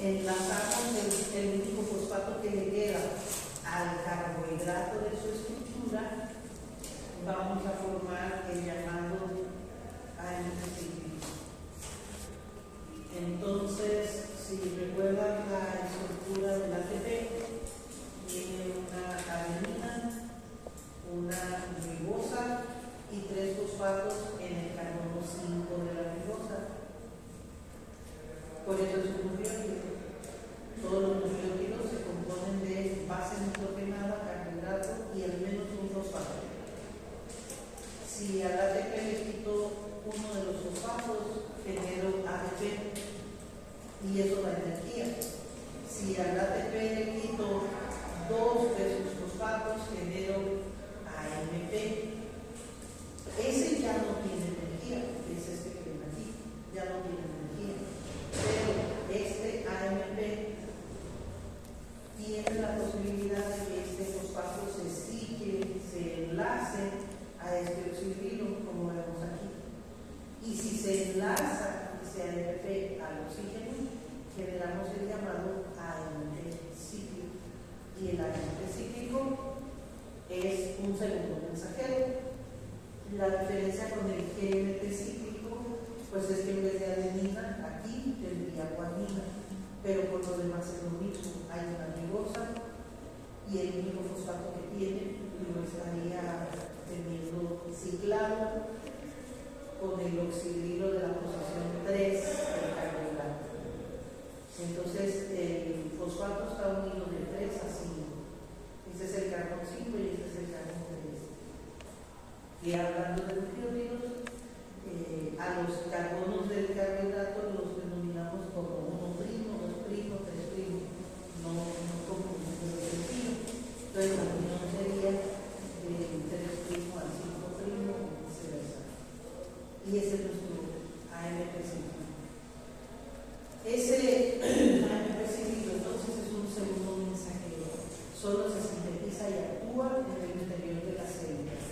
enlazamos el único fosfato que le queda al carbohidrato de su estructura, vamos a formar el llamado AMP. Entonces, si recuerdan la estructura del ATP, tiene una adenina, una ribosa y 3 fosfatos en el carbono 5 de la ribosa. Por eso es un nucleótido. Todos los nucleótidos se componen de base nitrogenada, carbohidrato y al menos un fosfato. Si al ATP le quito uno de los fosfatos, genero ADP y eso da energía. Si al ATP le quito 2 de sus fosfatos, genero AMP. Ese ya no tiene energía, es este que ven aquí, ya no tiene energía. Pero este AMP tiene la posibilidad de que este fosfato se stique, se enlace a este oxidrilo, como vemos aquí. Y si se enlaza y se AMP al oxígeno, generamos el llamado AMP cíclico. Y el AMP cíclico es un segundo mensajero. La diferencia con el GMP cíclico, pues es que en vez de adenina, aquí tendría guanina, pero por lo demás es lo mismo. Hay una ribosa y el único fosfato que tiene lo estaría teniendo ciclado con el oxidrilo de la posición 3 del carbohidrato. Entonces, el fosfato está unido de 3 a 5. Este es el carbono 5 y este es el carbono 3. Y hablando de nucleótidos, a los carbonos del carbohidrato los denominamos como 1', 2', 3', no como un número sencillo. Entonces la unión sería del 3' al 5' y viceversa. Y ese es nuestro AMP cíclico. Ese AMP cíclico entonces es un segundo mensajero. Solo se sintetiza y actúa en el interior de las células.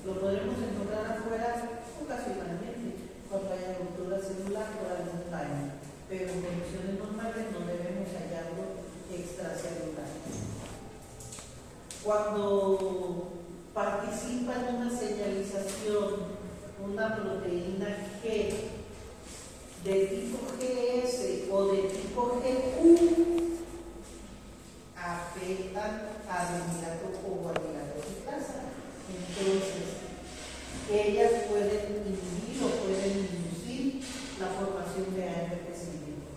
Lo podremos encontrar afuera ocasionalmente, cuando haya ruptura celular por algún daño, pero en condiciones normales no debemos hallarlo extracelular. Cuando participa en una señalización una proteína G de tipo GS o de tipo GU, afectan a adenilato o guaninato citasa. Entonces, ellas pueden inhibir o pueden inducir la formación de AMP cíclico.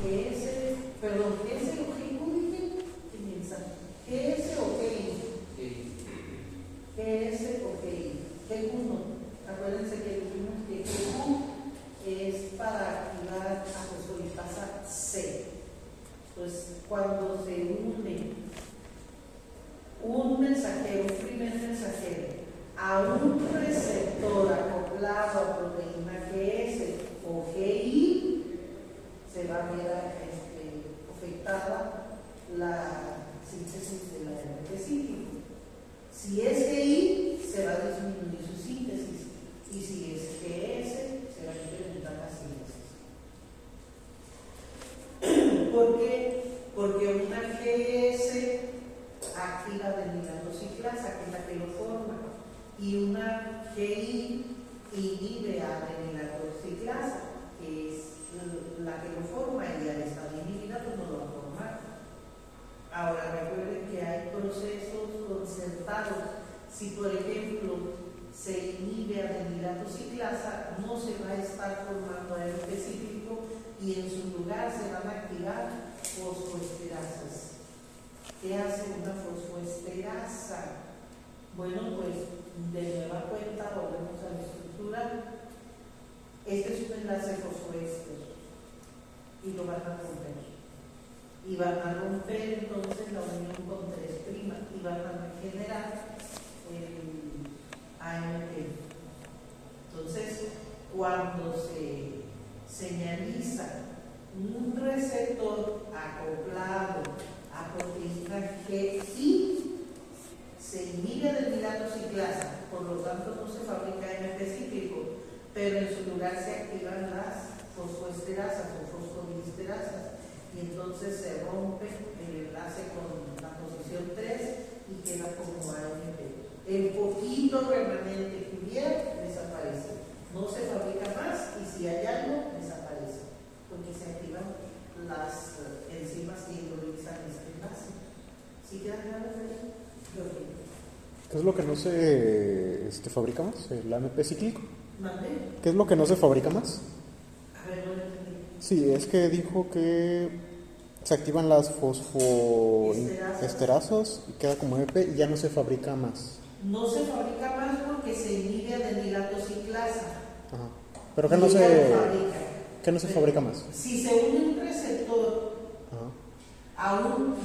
GS o GU, GS o GI. GS o GI. GU1. Acuérdense que dijimos que GU es para activar a fosfolipasa C. Pues cuando se une un mensajero, un primer mensajero, a un receptor acoplado a proteína GS o GI, se va a ver afectada la síntesis de la AMP cíclico. Si es GI, se va a disminuir su síntesis, y si es GS, se va a incrementar la síntesis. ¿Por qué? Porque una GS activa adenilato ciclasa, que es la que lo forma, y una GI inhibe a adenilato ciclasa, que es la que lo forma, y al estar inhibida pues no lo va a formar. Ahora recuerden que hay procesos concertados. Si por ejemplo se inhibe adenilato ciclasa, no se va a estar formando AMP cíclico y en su lugar se van a activar fosfoesterasas. ¿Qué hace una fosfoesterasa? Bueno, pues de nueva cuenta volvemos a la estructura. Este es un enlace fosfoéster y lo van a romper. Y van a romper entonces la unión con 3' y van a regenerar el AMP. Entonces, cuando se señaliza un receptor acoplado a proteína GI, se inhibe adenilato ciclasa, por lo tanto no se fabrica AMP cíclico, pero en su lugar se activan las fosfoesterasas o fosfodiesterasas, y entonces entonces se rompe el enlace con la posición 3 y queda como AMP. El poquito remanente que hubiera desaparece. No se fabrica más y si hay algo, desaparece. Porque se activan las enzimas que hidrolizan este enlace. ¿Sí queda claro ahí? ¿Qué es lo que no se fabrica más? ¿El AMP cíclico? ¿Mandé? ¿Qué es lo que no se fabrica más? A ver, no entendí. Sí, es que dijo que se activan las fosfoesterasas y queda como AMP y ya no se fabrica más. No se fabrica más porque se inhibe adenilato ciclasa. Ajá. Pero ¿qué Y no ella lo fabrica. ¿qué no se fabrica más? Si se une un receptor Ajá. a un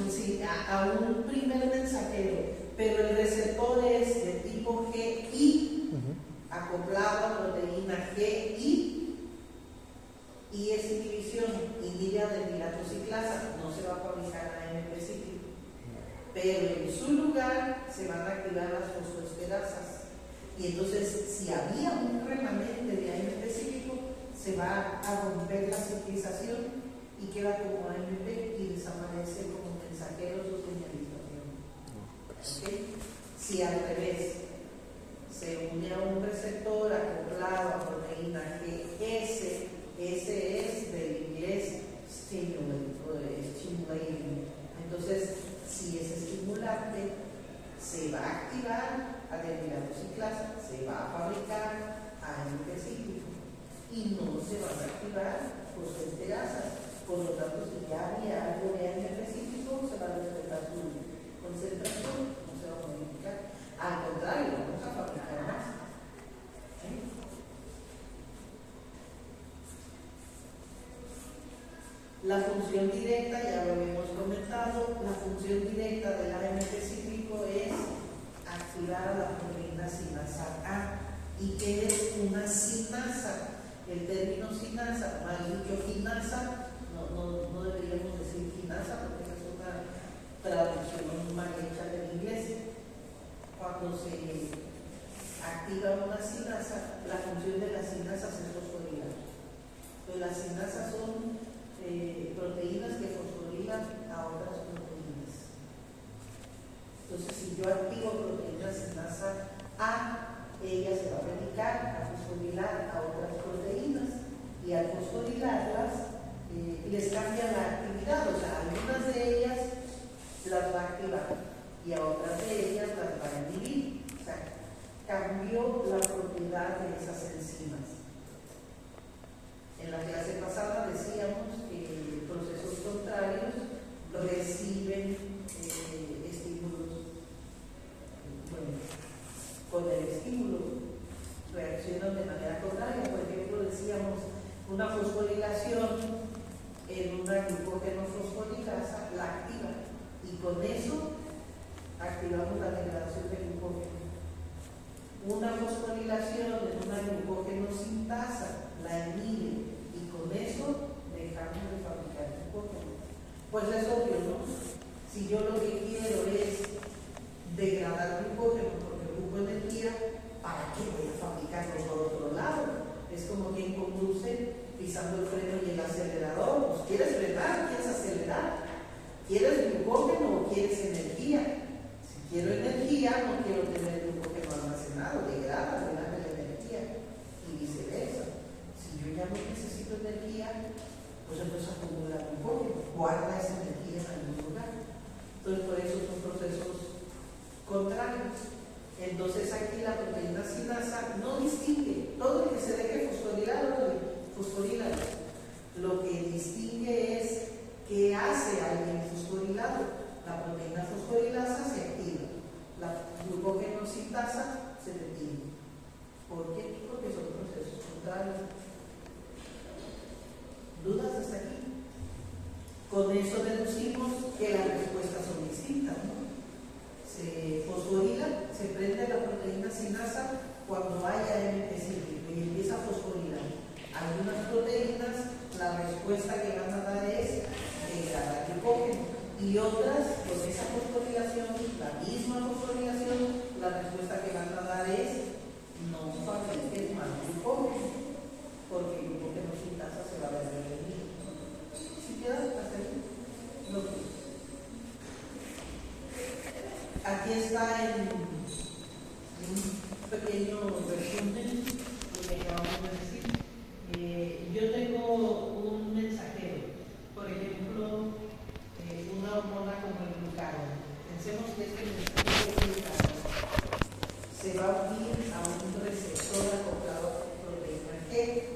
primer mensajero, pero el receptor es de tipo GI, acoplado a proteína GI, y esa inhibición inhibe adenilato ciclasa, no se va a fabricar AMP cíclico. Pero en su lugar se van a activar las fosfoesterasas. Y entonces, si había un remanente de AMP cíclico, se va a romper la ciclización y queda como AMP y desaparece como mensajeros o señalización. ¿Okay? Si al revés se une a un receptor acoplado a proteína GS, ese es del inglés stimulating. Entonces, si es estimulante, se va a activar adenilato ciclasa, se va a fabricar AMP cíclico y no se van a activar fosfoesterasas. Por lo tanto, si ya había algo de AMP cíclico, se va a respetar su concentración, no se va a modificar. Al contrario, vamos a fabricar más. La función directa, ya lo habíamos comentado, la función directa del AMP cíclico es activar a la proteína sinasa A. ¿Y qué es una sinasa? El término sinasa, mal dicho quinasa, no deberíamos decir quinasa porque es una traducción mal hecha del inglés. Cuando se activa una sinasa, la función de las sinasas es fosforilar. Pues las sinasas son proteínas que fosforilan a otras proteínas. Entonces, si yo activo proteína sinasa A, ella se va a dedicar a fosforilar a otras proteínas y al fosforilarlas les cambia la actividad, o sea, algunas de ellas las va a activar y a otras de ellas las va a inhibir. O sea, cambió la propiedad de esas enzimas. En la clase pasada decíamos que procesos contrarios reciben estímulos. Bueno, con el estímulo reaccionan de manera contraria. Por ejemplo, decíamos una fosforilación en una glucógeno fosforilasa la activa y con eso activamos la degradación de glucógeno. Una fosforilación en una glucógeno sintasa la inhibe y con eso dejamos de fabricar glucógeno. Pues es obvio, ¿no? Si yo lo que quiero es degradar glucógeno porque ocupo energía, ¿para qué voy a fabricarlo por otro lado? Es como quien conduce pisando el freno y el acelerador. Pues ¿quieres frenar? ¿Quieres acelerar? ¿Quieres glucógeno o quieres energía? Si quiero energía, no quiero tener glucógeno almacenado, degrada, me da la energía y viceversa. Si yo ya no necesito energía, pues entonces acumula glucógeno, guarda esa energía en algún lugar. Entonces, por eso son procesos contrarios. Entonces, aquí la proteína sinasa no distingue. Todo el que se deje fosforilar, fosforila. Lo que distingue es qué hace alguien fosforilado. La proteína fosforilasa se activa, la glucógeno sintasa se detiene. ¿Por qué? Porque son procesos contrarios. ¿Dudas hasta aquí? Con eso deducimos que las respuestas son distintas, ¿no? Se fosforila, se prende la proteína sinasa cuando haya AMP cíclico y empieza a fosforilar. Algunas proteínas, la respuesta que van a dar es degradar glucógeno. Y otras, con esa fosforilación, la misma fosforilación, la respuesta que van a dar es no fabriques más glucógeno, porque el glucógeno sintasa se va a ver reprimido. ¿Sí queda hasta ahí? Aquí está en un pequeño resumen lo que acabamos de decir. Yo tengo un mensajero, por ejemplo, una hormona como el glucagón. Pensemos que este mensajero de glucagón se va a unir a un receptor acoplado a proteína G.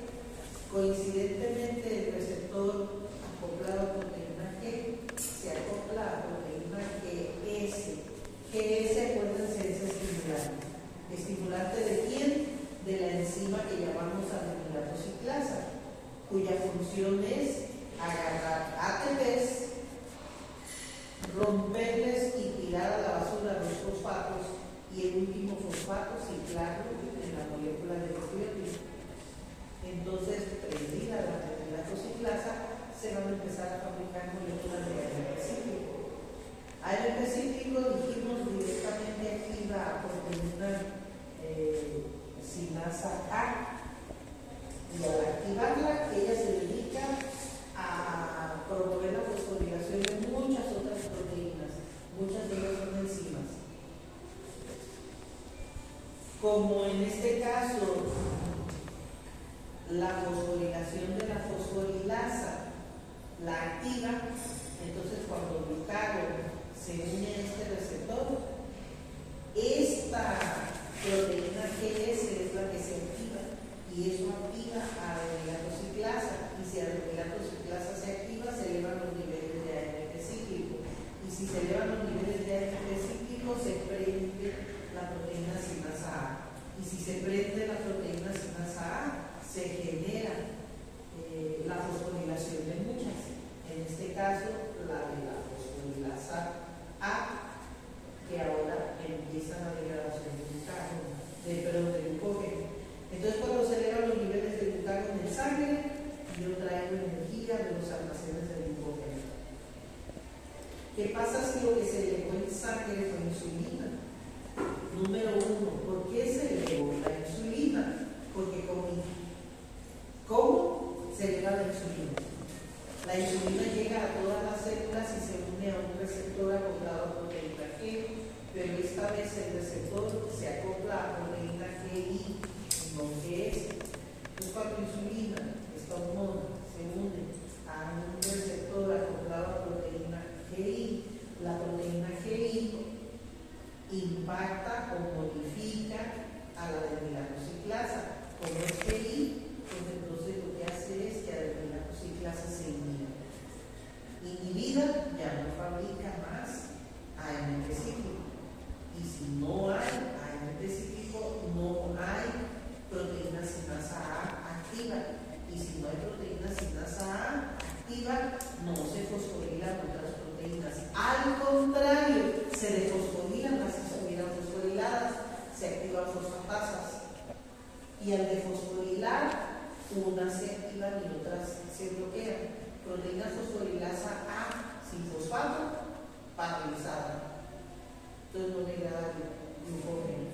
Coincidentemente, el receptor acoplado a proteína G se acopla a proteína GS. GS, acuérdense, es estimulante. ¿Estimulante de quién? De la enzima que llamamos adenilatociclasa, cuya función es agarrar ATPs, romperles y tirar a la basura los fosfatos y el último fosfato ciclarlo en la molécula de nucleótido. Entonces, prendida la adenilatociclasa, se van a empezar a fabricar moléculas de ARP cíclico. ARP cíclico, dijimos, directamente activa a proteína sinasa A, y al activarla, ella se dedica a promover la fosforilación de muchas otras proteínas, muchas de ellas son enzimas. Como en este caso, la fosforilación de la fosforilasa la activa, entonces cuando el glucagón se une a este receptor, esta proteína GS es la que se activa y eso activa a adenilatociclasa, y si adenilatociclasa se activa, se elevan los niveles de ARP cíclico, y si se elevan los niveles de ARP cíclico, se prende la proteína sinasa A, y si se prende la proteína sinasa A, se genera la fosforilación de muchas, en este caso la de la fosforilasa A, que ahora empieza la degradación de glucógeno. Entonces, cuando se elevan los niveles de glucagón en sangre, yo traigo energía de los almacenes de glucógeno. ¿Qué pasa si lo que se elevó en sangre fue insulina? Número uno, ¿por qué se elevó la insulina? Porque comí. ¿Cómo se eleva la insulina? La insulina llega a todas las células y se une a un receptor acoplado a proteína G, pero esta vez el receptor se acopla a proteína GI, no GS. Entonces, cuando insulina, esta hormona, se une a un receptor acoplado a proteína GI, la proteína GI impacta o modifica a la adenilatociclasa. Como es GI, pues entonces lo que hace es que la adenilatociclasa se inhibe. Inhibida, ya no fabrica más AMP cíclico. Y si no hay AMP cíclico, no hay proteína sinasa A activa. Y si no hay proteína sinasa A activa, no se fosforilan otras proteínas. Al contrario, se defosforilan las que estuvieran fosforiladas, se activan fosfatasas. Y al defosforilar, unas se activan y otras se bloquean. Proteína fosforilasa A sin fosfato, paralizada. Entonces no degrada glucógeno.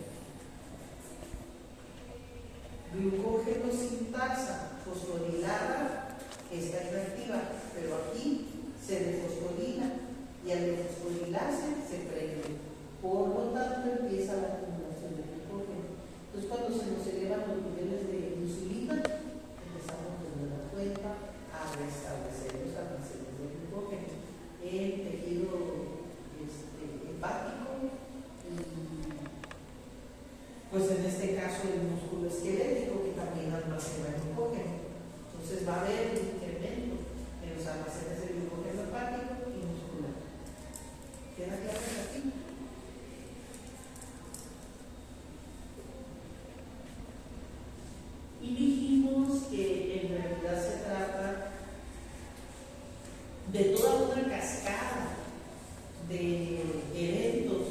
Glucógeno sin tasa, fosforilada, está inactiva, pero aquí se defosforila y al defosforilarse se prende. Por lo tanto, empieza la acumulación de glucógeno. Entonces, cuando se nos elevan los niveles de insulina, empezamos de nueva cuenta a restablecer los almacenes de glucógeno en tejido hepático y, pues en este caso, el músculo esquelético, que también almacena glucógeno. Entonces va a haber un incremento en los almacenes de glucógeno hepático y muscular. ¿Queda claro hasta aquí? Y dijimos que en realidad se trata de toda una cascada de eventos.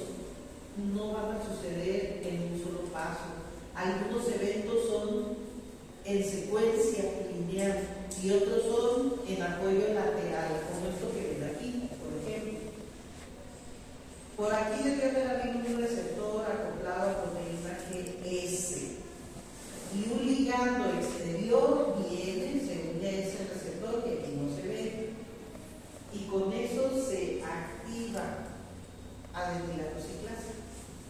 No van a suceder en un solo paso. Algunos eventos son en secuencia lineal y otros son en apoyo lateral, como esto que ven aquí, por ejemplo. Por aquí debe haber un receptor acoplado a proteína GS y un ligando exterior viene, se une a ese receptor que aquí no se ve, y con eso se activa adetilaciclasa.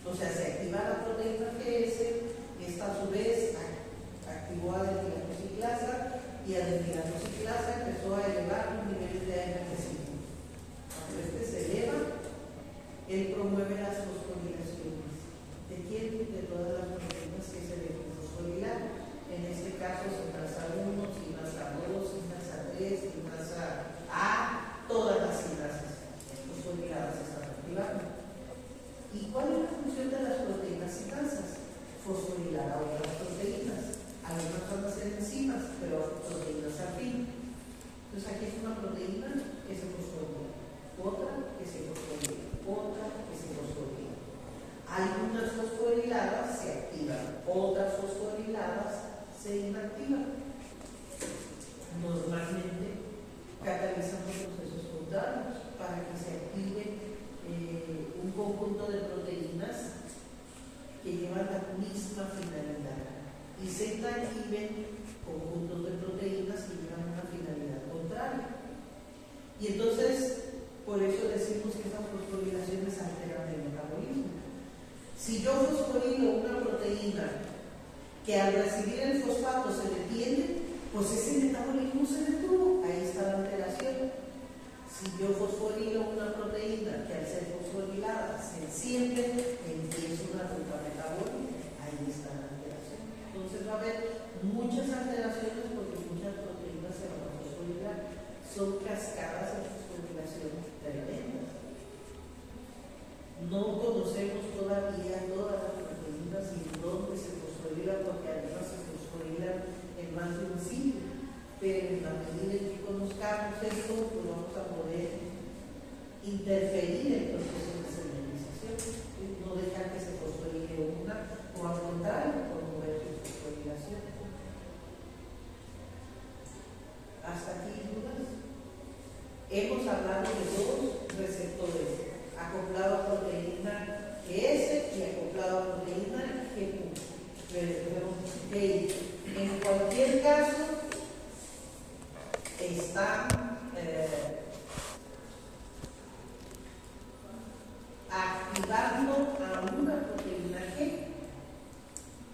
O sea, se activa la proteína GS, esta a su vez activó adetilaciclasa y adetilaciclasa empezó a elevar los niveles de envejecimiento. Cuando este se eleva, él promueve las fosforilaciones. ¿De quién? De todas las proteínas que se deben fosforilar. En este caso, sinasa 1, sinasa 2, sinasa 3, sinasa A, todas las sinasas fosforiladas están activando. ¿Y cuál es la función de las proteínas sinasas? Fosforilar a otras proteínas. Algunas van a ser enzimas, pero proteínas afín. Entonces aquí es una proteína que se fosforila, otra que se fosforila, otra que se fosforila. Algunas fosforiladas se activan, otras fosforiladas se inactivan. Normalmente catalizan los procesos contrarios para que se active un conjunto de proteínas que llevan la misma finalidad y se inactiven conjuntos de proteínas que llevan una finalidad contraria. Y entonces, por eso decimos que esas fosforilaciones alteran el metabolismo. Si yo fosforilo una proteína que al recibir el fosfato se detiene, pues ese metabolismo se detuvo, ahí está la alteración. Si yo fosforilo una proteína que al ser fosforilada se enciende, empieza una ruta metabólica, ahí está la alteración. Entonces va a haber muchas alteraciones porque muchas proteínas se van a fosforilar. Son cascadas de fosforilación tremendas. No conocemos todavía todas las proteínas y dónde se fosforilan, porque además se fosforilan en más de un sitio. Pero en la medida en que conozcamos esto, pues vamos a poder interferir en el proceso de señalización. No dejar que se fosforile una, o al contrario, promover su fosforilación. ¿Hasta aquí dudas? Hemos hablado de dos receptores, acoplado a proteína GS y acoplado a proteína GQ. En cualquier caso, están activando a una proteína G,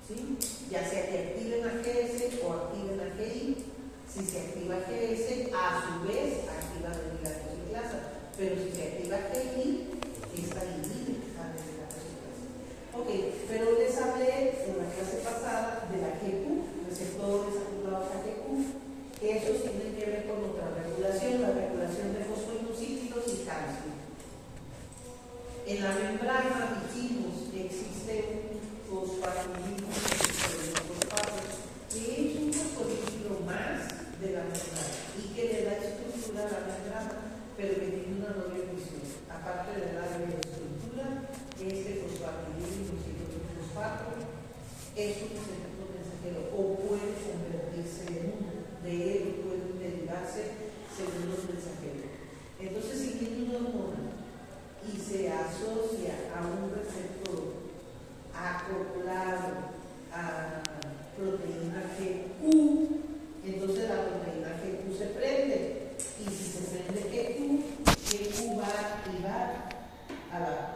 ¿sí? Ya sea que activen a GS o activen a GI. Si se activa GS, a su vez activa adetilaciclasa, pero si se activa GI, esta inhibe adetilaciclasa. Ok, pero les hablé en la clase pasada de la GQ, receptores acoplados a GQ. Esos tienen que ver con otra regulación, la regulación de fosfoinosítidos y calcio. En la membrana dijimos que existe un fosfatidilo, que es un fosfolípido más de la membrana y que le da estructura a la membrana, pero que tiene una doble función. Aparte de darle estructura, este fosfatidilo fosfato es un efecto mensajero o puede convertirse en uno. De él pueden derivarse segundos mensajeros. Entonces, si tiene una hormona y se asocia a un receptor acoplado a proteína GQ, entonces la proteína GQ se prende. Y si se prende GQ va a activar a la